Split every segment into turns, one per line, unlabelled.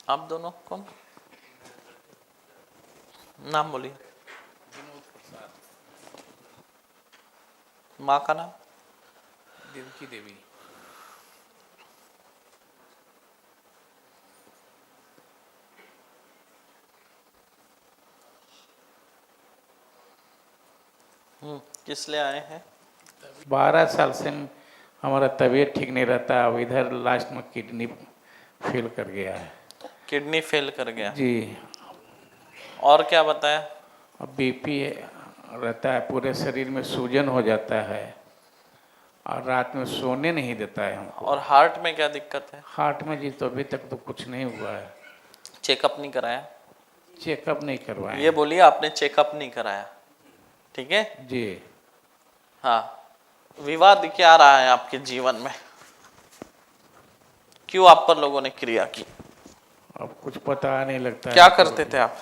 आप दोनों कौन? नाम बोलिए। माँ का नाम?
देवकी देवी।
किस लिए आए हैं?
12 साल से हमारा तबीयत ठीक नहीं रहता। अब इधर लास्ट में किडनी फेल कर गया है।
किडनी फेल कर गया
जी।
और क्या बताया?
अब बीपी रहता है, पूरे शरीर में सूजन हो जाता है और रात में सोने नहीं देता है हमको।
और हार्ट में क्या दिक्कत है?
हार्ट में जी तो अभी तक तो कुछ नहीं हुआ है।
चेकअप नहीं कराया?
चेकअप नहीं करवाए
ये बोलिए आपने चेकअप नहीं कराया, ठीक है
जी।
हाँ। विवाद क्या रहा है आपके जीवन में? क्यों आप पर लोगों ने क्रिया की?
अब कुछ पता नहीं लगता
क्या
है।
करते थे आप?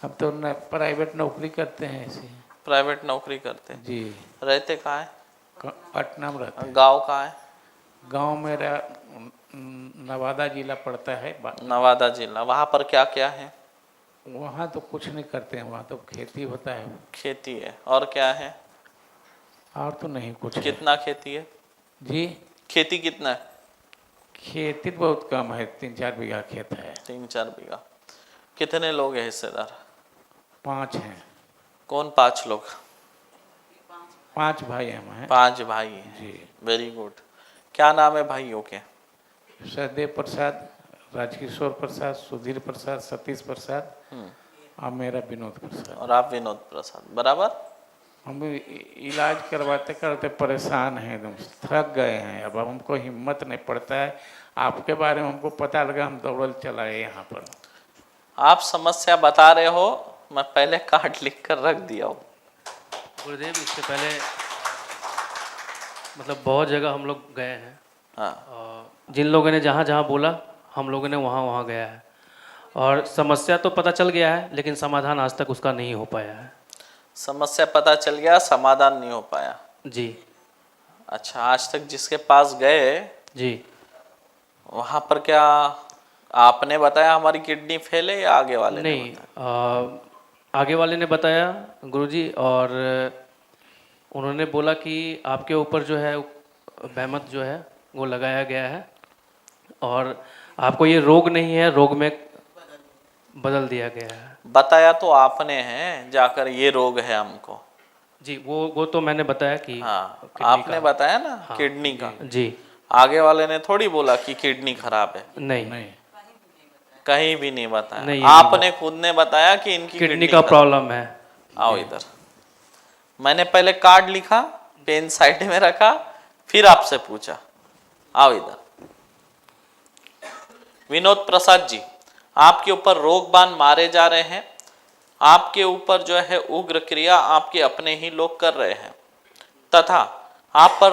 हम तो प्राइवेट नौकरी करते हैं ऐसे।
प्राइवेट नौकरी करते?
जी।
रहते कहाँ है?
पटना में रहते हैं।
गांव कहाँ है?
गांव मेरा नवादा जिला पड़ता है।
नवादा जिला। वहां पर क्या क्या है?
वहाँ तो कुछ नहीं करते हैं, वहाँ तो खेती होता है।
खेती है। और क्या है?
और तो नहीं कुछ है।
कितना खेती है?
जी।
खेती कितना है?
खेती बहुत कम है, 3-4 बीघा खेत है।
3-4 बीघा। कितने लोग हैं हिस्सेदार?
5 हैं।
कौन 5 लोग?
5 भाई हम हैं।
5 भाई हैं।
जी।
Very good. क्या नाम है भाइयों के?
सहदेव प्रसाद, राजकिशोर प्रसाद, सुधीर प्रसाद, सतीश प्रसाद और मेरा विनोद प्रसाद।
और आप विनोद प्रसाद। बराबर।
हम भी इलाज करवाते करते परेशान हैं, एकदम थक गए हैं। अब हमको हिम्मत नहीं पड़ता है। आपके बारे में हमको पता लगा, हम दौड़ल चलाए यहाँ पर।
आप समस्या बता रहे हो, मैं पहले कार्ड लिख कर रख दिया हूँ।
गुरुदेव इससे पहले मतलब बहुत जगह हम लोग गए हैं।
हाँ।
जिन लोगों ने जहाँ जहाँ बोला हम लोगों ने वहाँ वहाँ गया है और समस्या तो पता चल गया है, लेकिन समाधान आज तक उसका नहीं हो पाया है।
समस्या पता चल गया, समाधान नहीं हो पाया।
जी।
अच्छा, आज तक जिसके पास गए
जी।
वहाँ पर क्या आपने बताया हमारी किडनी फेल है या आगे वाले ने
नहीं,
बताया?
आगे वाले ने बताया गुरुजी, और उन्होंने बोला कि आपके ऊपर जो है behमत जो है वो लगाया गया है और आपको ये रोग नहीं है, रोग में बदल दिया गया है।
बताया तो आपने है जाकर ये रोग है हमको।
जी, वो तो मैंने बताया कि
हाँ,
किडनी
आपने
का।
बताया ना।
हाँ,
किडनी का।
जी।
आगे वाले ने थोड़ी बोला कि किडनी खराब है।
नहीं,
कहीं भी नहीं बताया।
नहीं,
आपने खुद ने बताया कि इनकी
किडनी का प्रॉब्लम है।
आओ इधर। मैंने पहले कार्ड लिखा, पेन साइड में रखा, फिर आपसे पूछा। आओ इधर। विनोद प्रसाद जी, आपके ऊपर रोगबान मारे जा रहे हैं। आपके ऊपर जो है उग्र क्रिया आपके अपने ही लोग कर रहे हैं तथा आप पर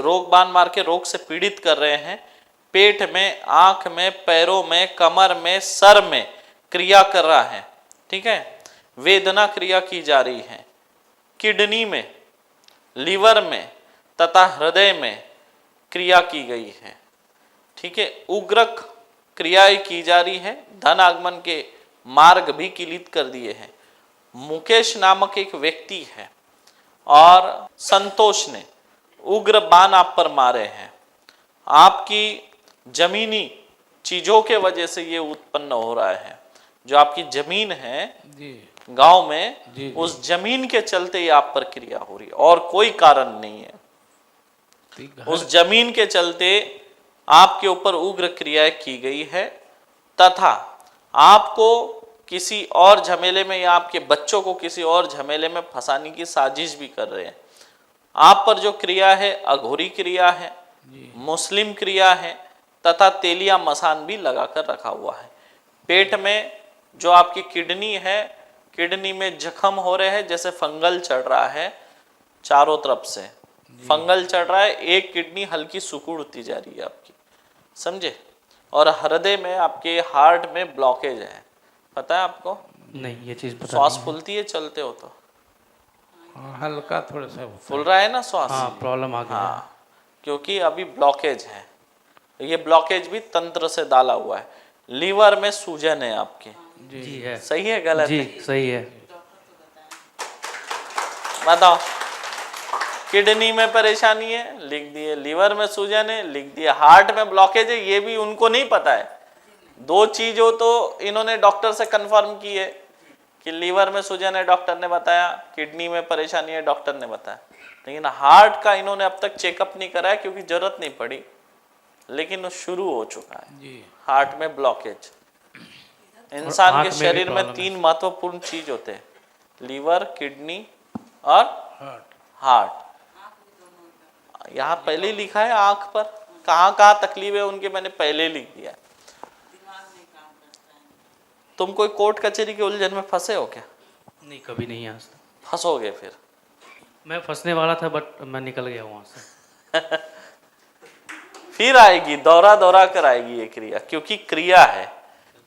रोगबान मार के रोग से पीड़ित कर रहे हैं। पेट में, आंख में, पैरों में, कमर में, सर में क्रिया कर रहा है, ठीक है। वेदना क्रिया की जा रही है। किडनी में, लीवर में तथा हृदय में क्रिया की गई है, ठीक है। उग्र क्रियाएं की जा रही है। धन आगमन के मार्ग भी किलित कर दिए हैं। मुकेश नामक एक व्यक्ति है और संतोष ने उग्र बाण आप पर मारे हैं। आपकी जमीनी चीजों के वजह से ये उत्पन्न हो रहा है। जो आपकी जमीन है गांव में,
जी।
उस जमीन के चलते ही आप पर क्रिया हो रही है और कोई कारण नहीं है। उस जमीन के चलते आपके ऊपर उग्र क्रियाएं की गई है तथा आपको किसी और झमेले में या आपके बच्चों को किसी और झमेले में फंसाने की साजिश भी कर रहे हैं। आप पर जो क्रिया है अघोरी क्रिया है, मुस्लिम क्रिया है तथा तेलिया मसान भी लगाकर रखा हुआ है। पेट में जो आपकी किडनी है, किडनी में जख्म हो रहे हैं, जैसे फंगल चढ़ रहा है, चारों तरफ से फंगल चढ़ रहा है। एक किडनी हल्की सिकुड़ती जा रही है आपकी, समझे। और हृदय में, आपके हार्ट में ब्लॉकेज है, पता है आपको?
नहीं, ये चीज पता
श्वास
नहीं है।
फूलती है चलते हो तो?
हल्का थोड़ा सा
फूल रहा है ना श्वास?
हाँ, प्रॉब्लम आ गया है।
हाँ, क्योंकि अभी ब्लॉकेज है। ये ब्लॉकेज भी तंत्र से डाला हुआ है। लीवर में सूजन है आपके,
जी है।
सही है गलत
जी
है?
सही है।
बताओ। किडनी में परेशानी है, लिख दिए। लीवर में सूजन है, लिख दिया। हार्ट में ब्लॉकेज है, ये भी उनको नहीं पता है। दो चीजों तो इन्होंने डॉक्टर से कंफर्म की है कि लीवर में सूजन है, डॉक्टर ने बताया, किडनी में परेशानी है, डॉक्टर ने बताया। लेकिन हार्ट का इन्होंने अब तक चेकअप नहीं कराया क्योंकि जरूरत नहीं पड़ी, लेकिन वो शुरू हो चुका है हार्ट में ब्लॉकेज। इंसान के
आँख में भी
शरीर में
प्रॉब्लम
3 महत्वपूर्ण चीज होते हैं, लीवर, किडनी और हार्ट। यहाँ पहले ही लिखा है आंख पर, कहाँ कहाँ तकलीफ है उनके मैंने पहले लिख दिया है। तुम कोई कोर्ट कचहरी के उलझन में फंसे हो क्या?
नहीं, कभी नहीं आज तक।
फंसोगे फिर।
मैं फंसने वाला था बट मैं निकल गया वहाँ से।
फिर आएगी, दौरा दौरा कर आएगी ये क्रिया, क्योंकि क्रिया है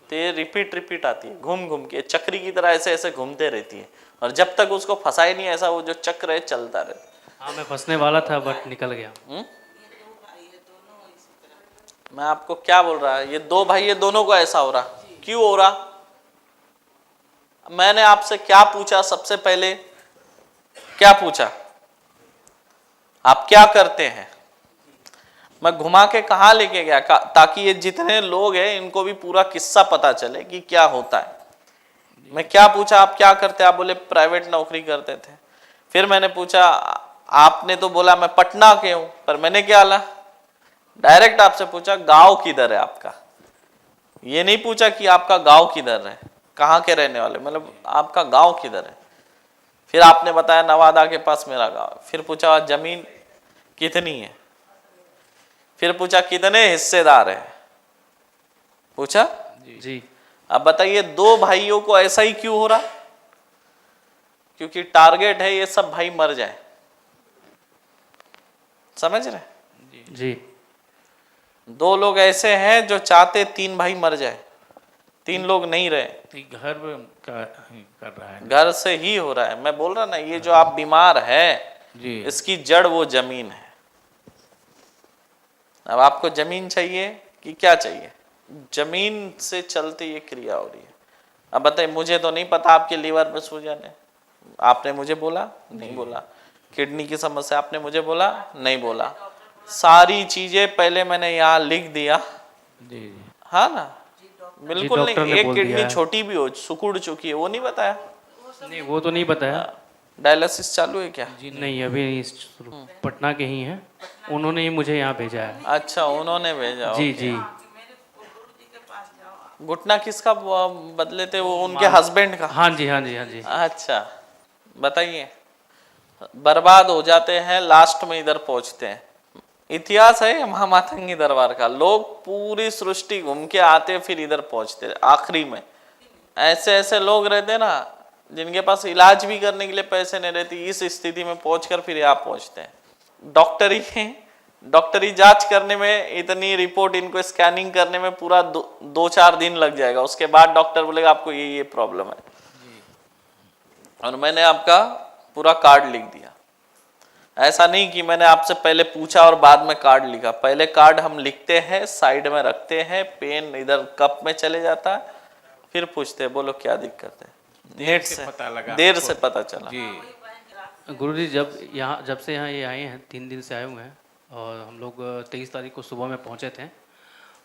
तो ये रिपीट आती है, घूम घूम के चक्री की तरह ऐसे ऐसे घूमते रहती है, और जब तक उसको फंसाए नहीं ऐसा वो जो चक्र है चलता रहता।
हाँ, मैं फंसने वाला था बट निकल गया।
मैं आपको क्या बोल रहा है, ये 2 भाई ये दोनों को ऐसा हो रहा, क्यों हो रहा? मैंने आपसे क्या पूछा? सबसे पहले क्या पूछा? आप क्या करते हैं? मैं घुमा के कहाँ लेके गया ताकि ये जितने लोग हैं इनको भी पूरा किस्सा पता चले कि क्या होता है। मैं क्या पूछा, आप क्या करते? आप बोले प्राइवेट नौकरी करते थे। फिर मैंने पूछा, आपने तो बोला मैं पटना के हूं, पर मैंने क्या ला, डायरेक्ट आपसे पूछा गांव किधर है आपका। ये नहीं पूछा कि आपका गांव किधर है, कहाँ के रहने वाले, मतलब आपका गांव किधर है। फिर आपने बताया नवादा के पास मेरा गांव। फिर पूछा जमीन कितनी है। फिर पूछा कितने हिस्सेदार है, पूछा
जी।
अब बताइए 2 भाइयों को ऐसा ही क्यों हो रहा? क्योंकि टारगेट है ये सब भाई मर जाए। समझ रहे?
जी।
2 लोग ऐसे हैं जो चाहते 3 भाई मर जाए, 3 लोग नहीं रहे।
घर में कर रहा है,
घर से ही हो रहा है। मैं बोल रहा ना, ये जो आप बीमार है
जी।
इसकी जड़ वो जमीन है। अब आपको जमीन चाहिए कि क्या चाहिए? जमीन से चलते ये क्रिया हो रही है। अब बताइए, मुझे तो नहीं पता आपके लीवर में सूजन है, आपने मुझे बोला नहीं बोला। किडनी की समस्या आपने मुझे बोला नहीं बोला। सारी चीजें पहले मैंने यहाँ लिख दिया।
जी।
हाँ ना, बिल्कुल
डॉक्टर
नहीं।
ने
एक
बोल दिया
किडनी
है।
छोटी भी हो, सिकुड़ चुकी है, वो नहीं बताया।
नहीं, वो तो नहीं बताया।
डायलिसिस चालू है क्या?
नहीं, अभी नहीं शुरू। पटना के ही हैं, उन्होंने ही मुझे यहाँ भेजा है।
अच्छा, उन्होंने भेजा।
जी
ओके।
जी।
घुटना किसका बदले थे? वो उनके हस्बैंड का?
हाँ जी, हाँ जी, हाँ जी।
अच्छा, बताइए। बर्बाद हो जाते हैं, लास्ट में इधर पहुंचते हैं। इतिहास है महामातंगी दरबार का, लोग पूरी सृष्टि घूम के आते फिर इधर पहुंचते। आखिरी में ऐसे ऐसे लोग रहते ना जिनके पास इलाज भी करने के लिए पैसे नहीं रहती, इस स्थिति में पहुंचकर फिर यहाँ पहुंचते हैं। डॉक्टरी जांच करने में, इतनी रिपोर्ट इनको स्कैनिंग करने में पूरा 2-4 दिन लग जाएगा। उसके बाद डॉक्टर बोलेगा आपको ये प्रॉब्लम है, और मैंने आपका पूरा कार्ड लिख दिया। ऐसा नहीं कि मैंने आपसे पहले पूछा और बाद में कार्ड लिखा। पहले कार्ड हम लिखते हैं, साइड में रखते हैं, पेन इधर कप में चले जाता है, फिर पूछते हैं बोलो क्या दिक्कत है। नेट से
पता लगा,
देर से पता चला।
जी।
गुरुजी, जब से यहाँ ये आए हैं, 3 दिन से आए हुए हैं, और हम लोग 23 तारीख को सुबह में पहुँचे थे,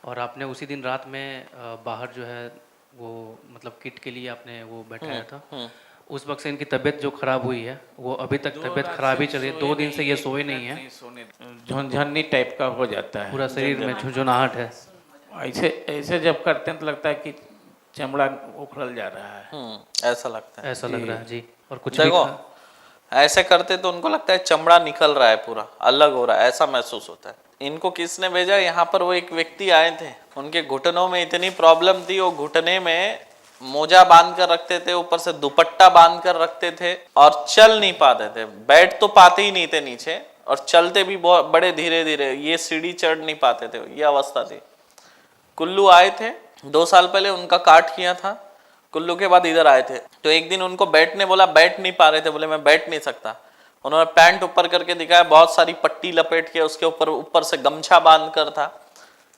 और आपने उसी दिन रात में बाहर जो है वो मतलब किट के लिए आपने वो बैठाया था। उस वक्त से इनकी तबीयत जो खराब हुई है वो अभी तक तबीयत खराब ही चल रही है। 2 दिन से ये सोए नहीं है,
झुनझुनी टाइप का हो जाता है,
पूरा शरीर में झुंझुनाहट है।
ऐसे ऐसे जब करते हैं तो लगता है कि चमड़ा उखड़ जा रहा है।
ऐसा लगता है,
ऐसा लग रहा है जी। और कुछ
देखो ऐसे करते तो उनको लगता है चमड़ा निकल रहा है, पूरा अलग हो रहा है, ऐसा महसूस होता है। इनको किसने भेजा? यहाँ पर वो एक व्यक्ति आए थे, उनके घुटनों में इतनी प्रॉब्लम थी, वो घुटने में मोजा बांध कर रखते थे, ऊपर से दुपट्टा बांध कर रखते थे, और चल नहीं पाते थे। बैठ तो पाते ही नहीं थे नीचे, और चलते भी बहुत बड़े धीरे धीरे, ये सीढ़ी चढ़ नहीं पाते थे, ये अवस्था थी। कुल्लू आए थे 2 साल पहले, उनका काट किया था। कुल्लू के बाद इधर आए थे, तो एक दिन उनको बैठने बोला, बैठ नहीं पा रहे थे, बोले मैं बैठ नहीं सकता। उन्होंने पैंट ऊपर करके दिखाया, बहुत सारी पट्टी लपेट के उसके ऊपर से गमछा बांध कर था,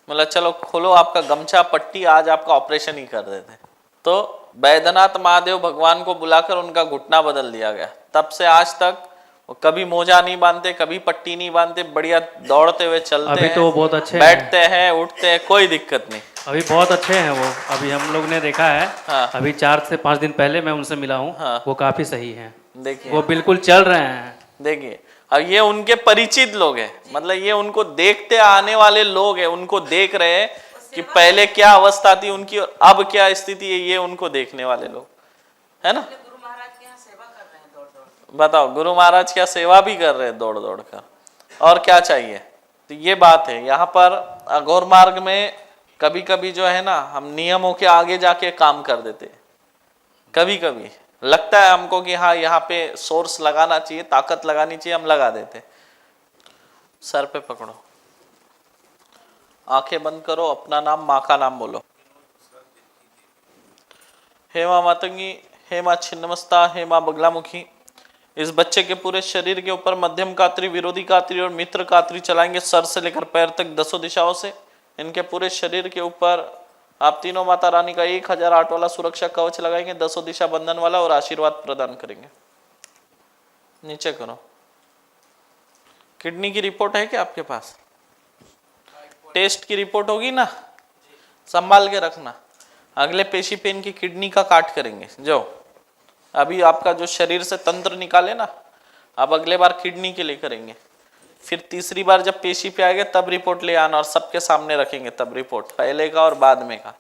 बोला चलो खोलो आपका गमछा पट्टी, आज आपका ऑपरेशन ही कर देते। तो बैद्यनाथ महादेव भगवान को बुलाकर उनका घुटना बदल दिया गया। तब से आज तक वो कभी मोजा नहीं बांधते, कभी पट्टी नहीं बांधते, बढ़िया दौड़ते हुए चलते
अभी
हैं,
तो बहुत अच्छे
बैठते हैं, उठते हैं, कोई दिक्कत नहीं।
अभी बहुत अच्छे हैं वो, अभी हम लोग ने देखा है।
हाँ।
अभी 4 से 5 दिन पहले मैं उनसे मिला हूँ।
हाँ।
वो काफी सही हैं,
देखिए
वो बिल्कुल चल रहे हैं।
देखिए, अब ये उनके परिचित लोग हैं, मतलब ये उनको देखते आने वाले लोग हैं, उनको देख रहे हैं कि पहले क्या अवस्था थी उनकी और अब क्या स्थिति है, ये उनको देखने वाले लोग है ना। बताओ, गुरु महाराज क्या सेवा भी कर रहे हैं दौड़ दौड़ कर, और क्या चाहिए। तो ये बात है। यहाँ पर अघोर मार्ग में कभी कभी जो है ना, हम नियमों के आगे जाके काम कर देते हैं। कभी कभी लगता है हमको कि हाँ यहाँ पे सोर्स लगाना चाहिए, ताकत लगानी चाहिए, हम लगा देते। सर पे पकड़ो, आंखें बंद करो, अपना नाम, माँ का नाम बोलो। हे माँ मातंगी, हे माँ छिन्नमस्ता, हे माँ बगलामुखी। इस बच्चे के पूरे शरीर के ऊपर मध्यम कात्री, विरोधी कात्री और मित्र कात्री चलाएंगे, सर से लेकर पैर तक 10 दिशाओं से। इनके पूरे शरीर के ऊपर आप तीनों माता रानी का 1008 वाला सुरक्षा कवच लगाएंगे, 10 दिशा बंधन वाला, और आशीर्वाद प्रदान करेंगे। नीचे करो। किडनी की रिपोर्ट है क्या आपके पास? टेस्ट की रिपोर्ट होगी ना, संभाल के रखना। अगले पेशी पे इनकी किडनी का काट करेंगे। जो अभी आपका जो शरीर से तंत्र निकाले ना, अब अगले बार किडनी के लिए करेंगे। फिर तीसरी बार जब पेशी पे आएगा तब रिपोर्ट ले आना और सबके सामने रखेंगे, तब रिपोर्ट, पहले का और बाद में का।